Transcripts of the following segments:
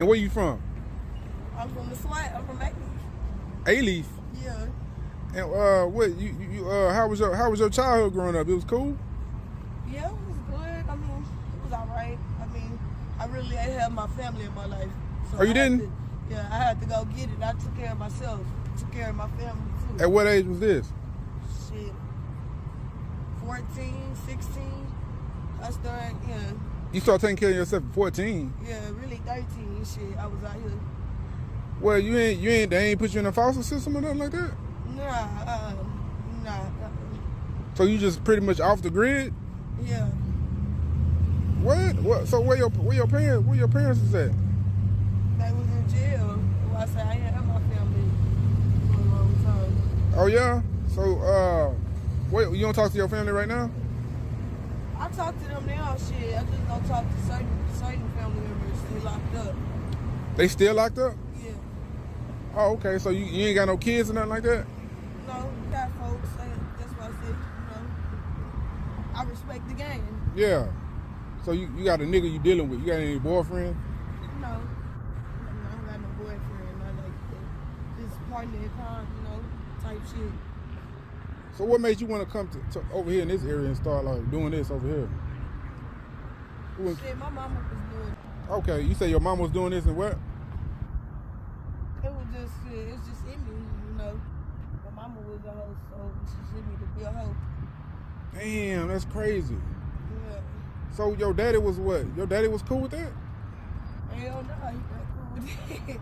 And where you from? I'm from the SWAT. I'm from A-Leaf. A-Leaf? Yeah. And what how was your childhood growing up? It was cool? Yeah, it was good. I mean, it was alright. I mean, I really ain't had my family in my life. So Oh, you didn't? I had to go get it. I took care of myself. Took care of my family too. At what age was this? Shit. 14, 16. I started, You started taking care of yourself at 14? Yeah, really 13 shit. I was out here. Well, they ain't put you in a foster system or nothing like that? Nah. So you just pretty much off the grid? Yeah. What? So where your parents is at? They was in jail. Well, I said I ain't had my family for a long time. Oh yeah? So wait, you don't talk to your family right now? I talk to them now, shit. I just don't talk to certain family members. They locked up. They still locked up? Yeah. Oh, okay. So you ain't got no kids or nothing like that? No, we got folks. That's why I said, I respect the game. Yeah. So you got a nigga you dealing with. You got any boyfriend? No. I don't got no boyfriend. I like this partner in crime, type shit. So what made you want to come to over here in this area and start like doing this over here? Shit, my mama was doing it. Okay, you say your mama was doing this and what? It was just shit. It's just in me, My mama was a hoe, so she sent me to be a hoe. Damn, that's crazy. Yeah. So your daddy was what? Your daddy was cool with that? Hell no, he not cool with it.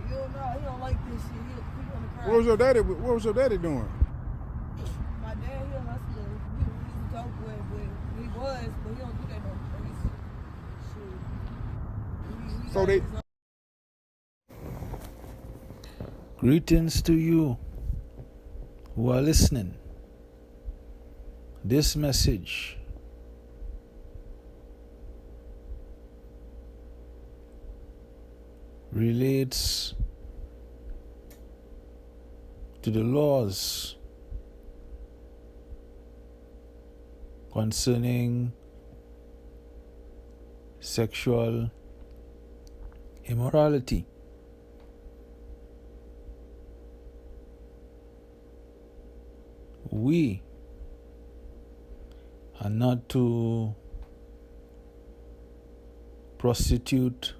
Hell no, he don't like this shit. He gonna cry. What was your daddy doing? My dad, he a hustler. He was a dope boy, but he don't do that no more. Shit. So they... Greetings to you who are listening. This message relates to the laws concerning sexual immorality. We are not to prostitute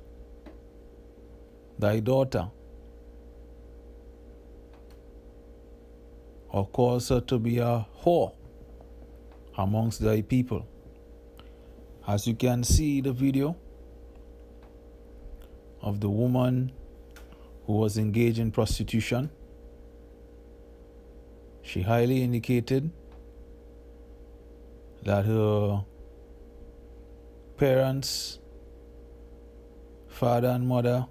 thy daughter or cause her to be a whore amongst thy people. As you can see the video of the woman who was engaged in prostitution, she highly indicated that her parents, father and mother,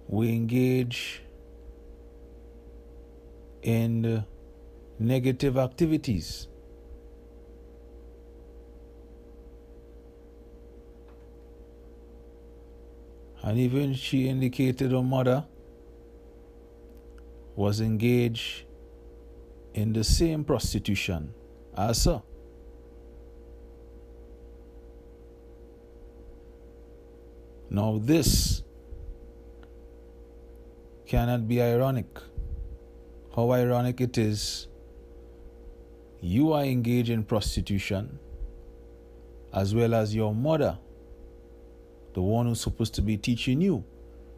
were engaged in negative activities. And even she indicated her mother was engaged in the same prostitution as her. Now this cannot be ironic. How ironic it is, you are engaged in prostitution as well as your mother, the one who's supposed to be teaching you,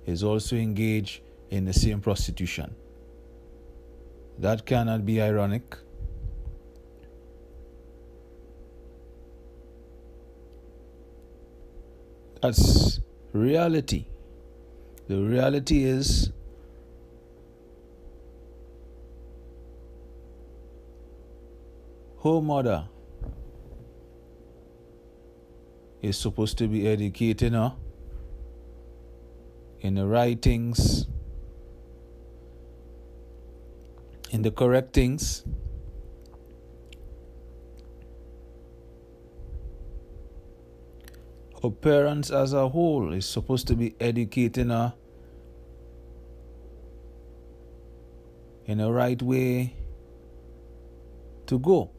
is also engaged in the same prostitution. That cannot be ironic. That's reality. The reality is her mother is supposed to be educating her in the right things, in the correct things. Her parents as a whole is supposed to be educating her in the right way to go.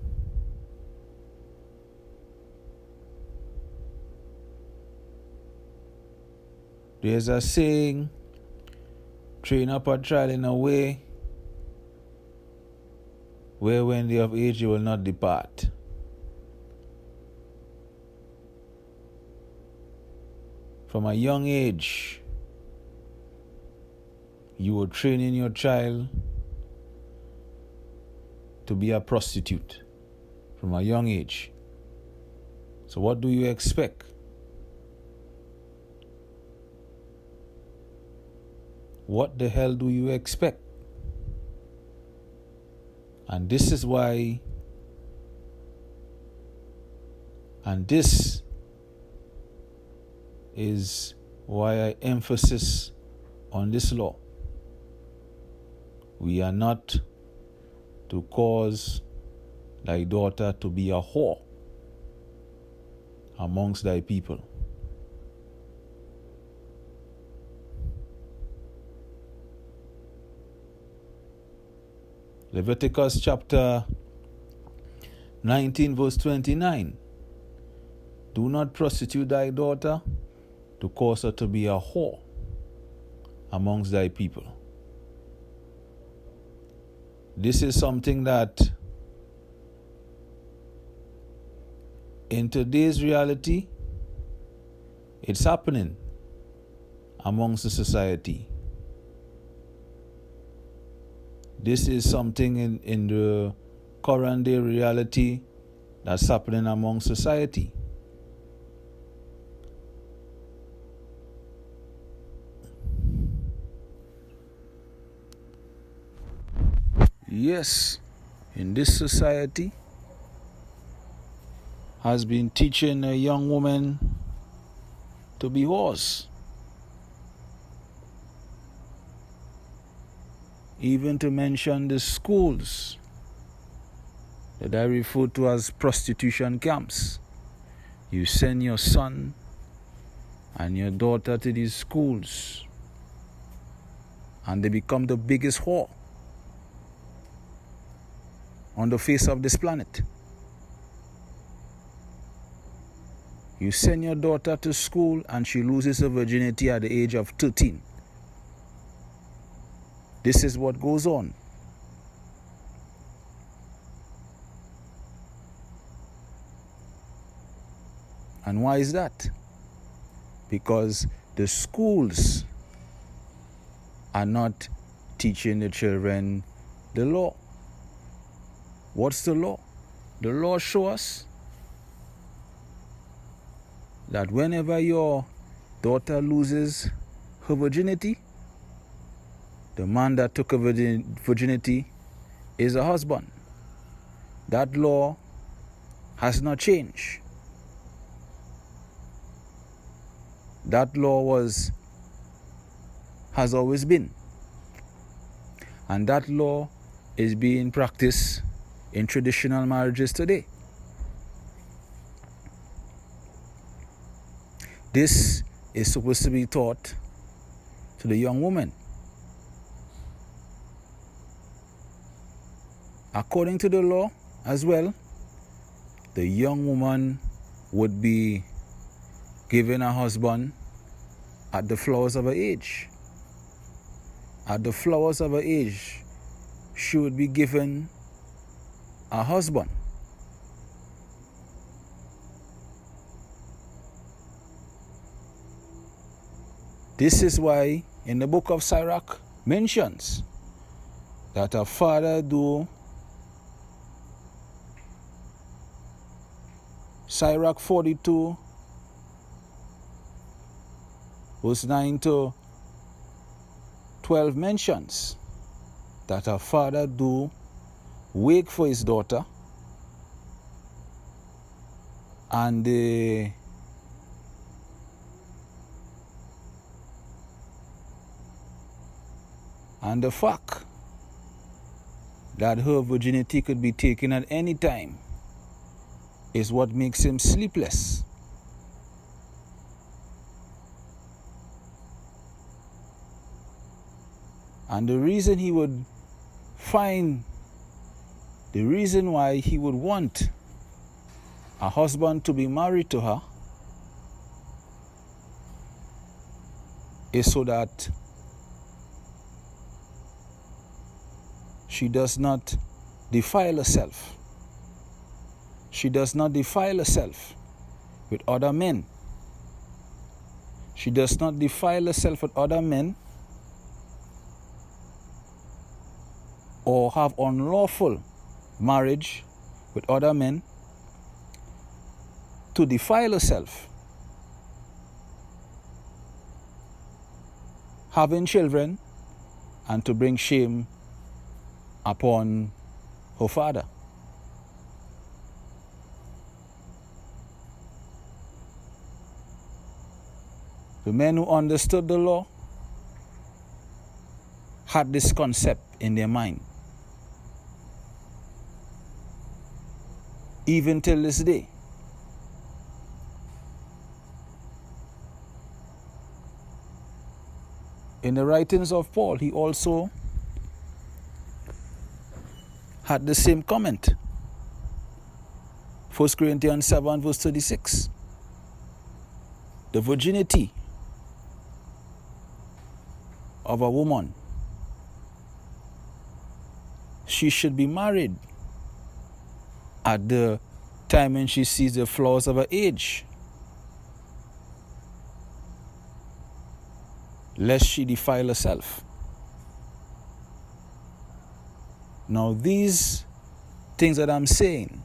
There's a saying, train up a child in a way where when they are of age, they will not depart. From a young age, you are training your child to be a prostitute from a young age. So what do you expect? What the hell do you expect? And this is why, and this is why I emphasize on this law. We are not to cause thy daughter to be a whore amongst thy people. Leviticus chapter 19 verse 29. Do not prostitute thy daughter to cause her to be a whore amongst thy people. This is something that in today's reality, it's happening amongst the society. This is something in the current day reality that's happening among society. Yes, in this society has been teaching a young woman to be whores. Even to mention the schools that I refer to as prostitution camps. You send your son and your daughter to these schools and they become the biggest whore on the face of this planet. You send your daughter to school and she loses her virginity at the age of 13. This is what goes on. And why is that? Because the schools are not teaching the children the law. What's the law? The law shows us that whenever your daughter loses her virginity, the man that took her virginity is a husband. That law has not changed. That law has always been. And that law is being practiced in traditional marriages today. This is supposed to be taught to the young woman. According to the law as well, the young woman would be given a husband at the flowers of her age. At the flowers of her age, she would be given a husband. This is why in the book of Sirach mentions that a father do Sirach 42 verse 9 to 12 mentions that a father do wake for his daughter and the fact that her virginity could be taken at any time is what makes him sleepless. And the reason why he would want a husband to be married to her is so that she does not defile herself. She does not defile herself with other men. She does not defile herself with other men or have unlawful marriage with other men to defile herself, having children, and to bring shame upon her father. The men who understood the law had this concept in their mind. Even till this day. In the writings of Paul, he also had the same comment. 1 Corinthians 7 verse 36. The virginity of a woman, she should be married at the time when she sees the flaws of her age, lest she defile herself. Now these things that I'm saying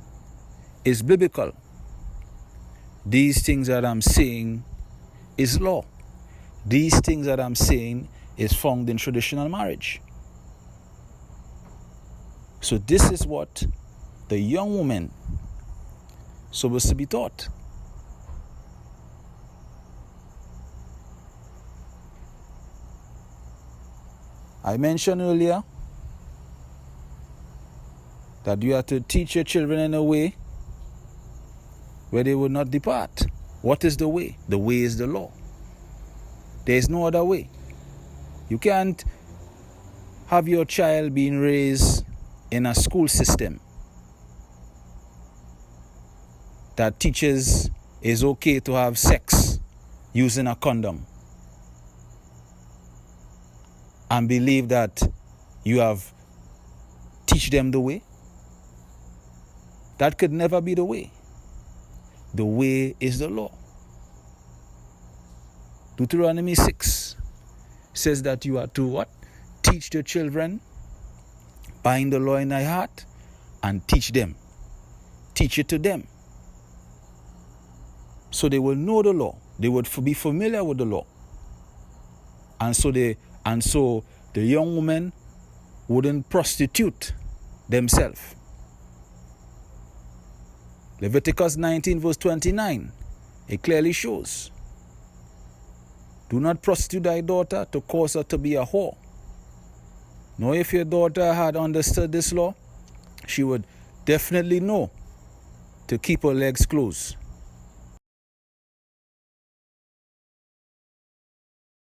is biblical. These things that I'm saying is law. These things that I'm saying is found in traditional marriage. So this is what the young woman supposed to be taught. I mentioned earlier that you have to teach your children in a way where they will not depart. What is the way? The way is the law. There is no other way. You can't have your child being raised in a school system that teaches it's okay to have sex using a condom and believe that you have teach them the way. That could never be the way. The way is the law. Deuteronomy 6 says that you are to what? Teach the children, bind the law in thy heart, and teach them. Teach it to them. So they will know the law. They would be familiar with the law. And so the young women wouldn't prostitute themselves. Leviticus 19 verse 29, it clearly shows, do not prostitute thy daughter to cause her to be a whore. Now if your daughter had understood this law, she would definitely know to keep her legs closed.